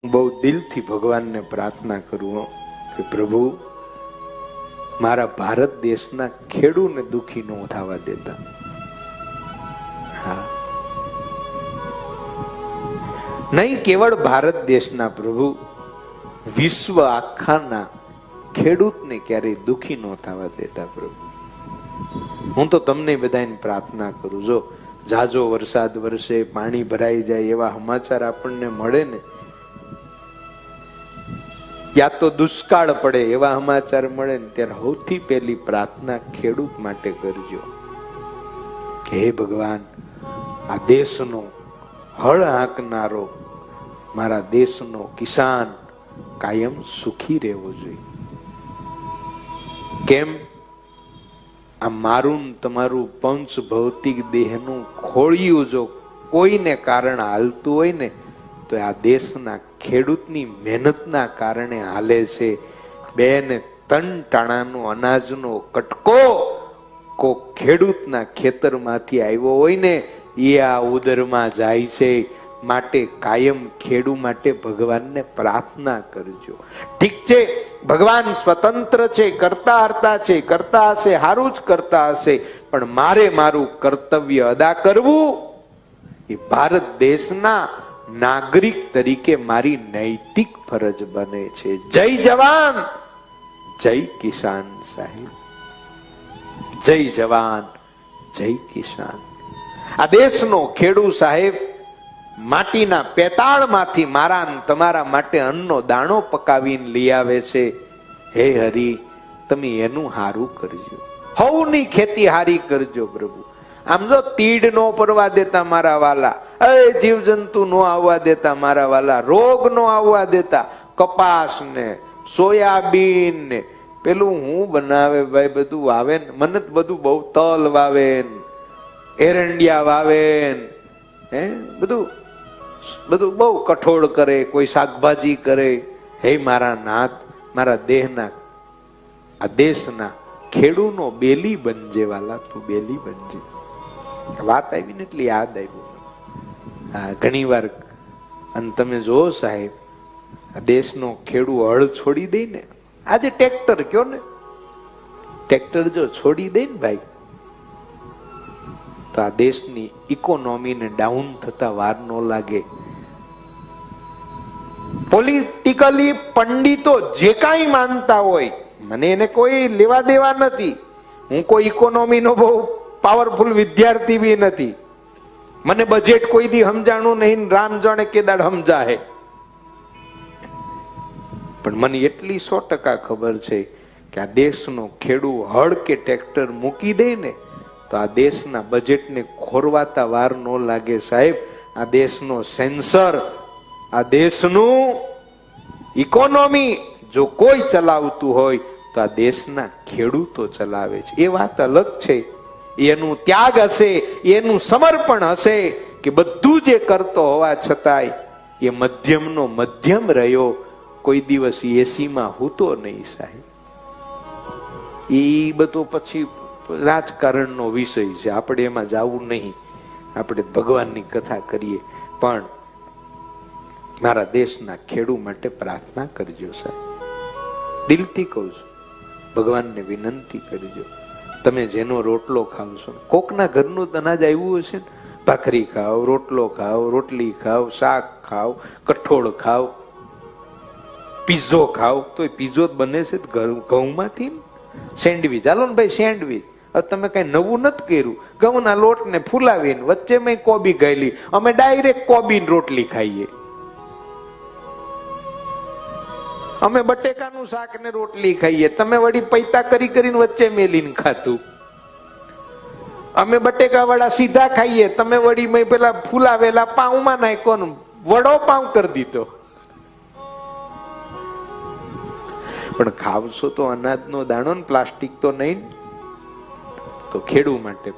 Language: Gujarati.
બહુ દિલથી ભગવાનને પ્રાર્થના કરું કે પ્રભુ મારા ભારત દેશના ખેડૂને દુખી ન થવા દેતા. હા, નહીં કેવળ ભારત દેશના પ્રભુ, વિશ્વ આખાના ખેડૂતને ક્યારેય દુખી ન થવા દેતા પ્રભુ. હું તો તમને બધાને પ્રાર્થના કરું, જો ઝાઝો વરસાદ વરસે, પાણી ભરાઈ જાય એવા સમાચાર આપણને મળે ને, યા તો દુષ્કાળ પડે એવા સમાચાર મળે ને, ત્યારે સૌથી પહેલી પ્રાર્થના ખેડૂત માટે કરજો કે હે ભગવાન, આ દેશનો હળ હાંકનારો મારા દેશનો કિસાન કાયમ સુખી રહેવો જોઈએ. કેમ? આ મારું તમારું પંચ ભૌતિક દેહનું ખોળિયું જો કોઈને કારણ હાલતું હોય ને, તો આ દેશના ખેડૂતની મહેનતના કારણે હાલે છે. બે ને ત્રણ ટાણાનો અનાજનો કટકો કો ખેડૂતના ખેતરમાંથી આવ્યો હોય ને, એ આ ઉદરમાં જાય છે. માટે કાયમ ખેડૂ માટે ભગવાનને પ્રાર્થના કરજો. ઠીક છે, ભગવાન સ્વતંત્ર છે, કરતા હરતા છે, કરતા હશે હારું જ કરતા હશે, પણ મારે મારું કર્તવ્ય અદા કરવું એ ભારત દેશના નાગરિક તરીકે મારી નૈતિક ફરજ બને છે. જય જવાન, જય કિસાન સાહેબ. જય જવાન, જય કિસાન. આ દેશનો ખેડૂત સાહેબ માટીના પેતાળમાંથી મારા તમારા માટે અન્નનો દાણો પકાવીને લઈ આવે છે. હે હરિ, તમે એનું હારું કરજો, હવની ખેતી હારી કરજો પ્રભુ. આમ જો તીડ નો પરવા દેતા મારા વાલા, જીવ જંતુ નો આવવા દેતા મારા વાલા, રોગ નો આવવા દેતા. કપાસ ને સોયાબીન ને પેલું હું બનાવે ભાઈ બધું વાવે ને, મને બધું બહુ તલ વાવે, એરંડિયા વાવે, હે બધું બધું બહુ કઠોળ કરે, કોઈ શાકભાજી કરે. હે મારા નાથ, મારા દેહના આ દેશના ખેડૂનો બેલી બનજે વાલા, તું બેલી બનજે. વાત આવી ને એટલે યાદ આવ્યું. હા, ઘણી વાર અને તમે જો સાહેબ, આ દેશનો ખેડૂ હળ છોડી દે ને, આજે ટ્રેક્ટર કયો ને, ટ્રેક્ટર જો છોડી દે ને ભાઈ, તો આ દેશની ઇકોનોમીને ડાઉન થતા વાર ન લાગે. પોલિટિકલી પંડિતો જે કાંઈ માનતા હોય, મને એને કોઈ લેવા દેવા નથી. હું કોઈ ઇકોનોમીનો બહુ પાવરફુલ વિદ્યાર્થી બી નથી. મને બજેટ કોઈ દી સમજાણું નહીં, રામ જાણે કેદાડ સમજાહે. પણ મને એટલી 100% ખબર છે કે આ દેશનો ખેડૂ હળ કે ટ્રેક્ટર મૂકી દે ને, તો આ દેશના બજેટને ખોરવાતા વાર ન લાગે સાહેબ. આ દેશનો સેન્સર, આ દેશનું ઇકોનોમી જો કોઈ ચલાવતું હોય તો આ દેશના ખેડૂતો ચલાવે છે. એ વાત અલગ છે. એનું ત્યાગ હશે, એનું સમર્પણ હશે કે બધું જે કરતો હોવા છતાંય એ મધ્યમનો મધ્યમ રહ્યો, કોઈ દિવસ એસીમાં હૂતો નહીં સાહેબ. એ બધો પછી રાજકારણનો વિષય છે, આપણે એમાં જવું નહીં. આપણે ભગવાનની કથા કરીએ. પણ મારા દેશના ખેડૂત માટે પ્રાર્થના કરજો સાહેબ. દિલથી કહું છું, ભગવાનને વિનંતી કરજો. તમે જેનો રોટલો ખાવ છો, કોકના ઘરનું અનાજ આવ્યું હશે ને, ભાખરી ખાવ, રોટલો ખાવ, રોટલી ખાવ, શાક ખાવ, કઠોળ ખાવ, પીઝો ખાવ, તો એ પીઝો બને છે ઘઉંમાંથી. સેન્ડવીચ, હાલો ને ભાઈ સેન્ડવીચ, તમે કઈ નવું નથી કર્યું. ઘઉંના લોટને ફૂલાવીને વચ્ચે મેં કોબી ગાયલી, અમે ડાયરેક્ટ કોબી રોટલી ખાઈએ. અમે બટેકાનું શાક ને રોટલી ખાઈએ, તમે વળી પૈતા કરી કરીને વચ્ચે મેલીને ખાતું. અમે બટેકા વાળા સીધા ખાઈએ, તમે વળી મેં પેલા ફૂલાવેલા પાઉમાં નાખ્યો ને વડો પાઉં કરી દીધો. પણ ખાવશો તો અનાજનો દાણો ને, પ્લાસ્ટિક તો નહીં. તો ખેડૂત માટે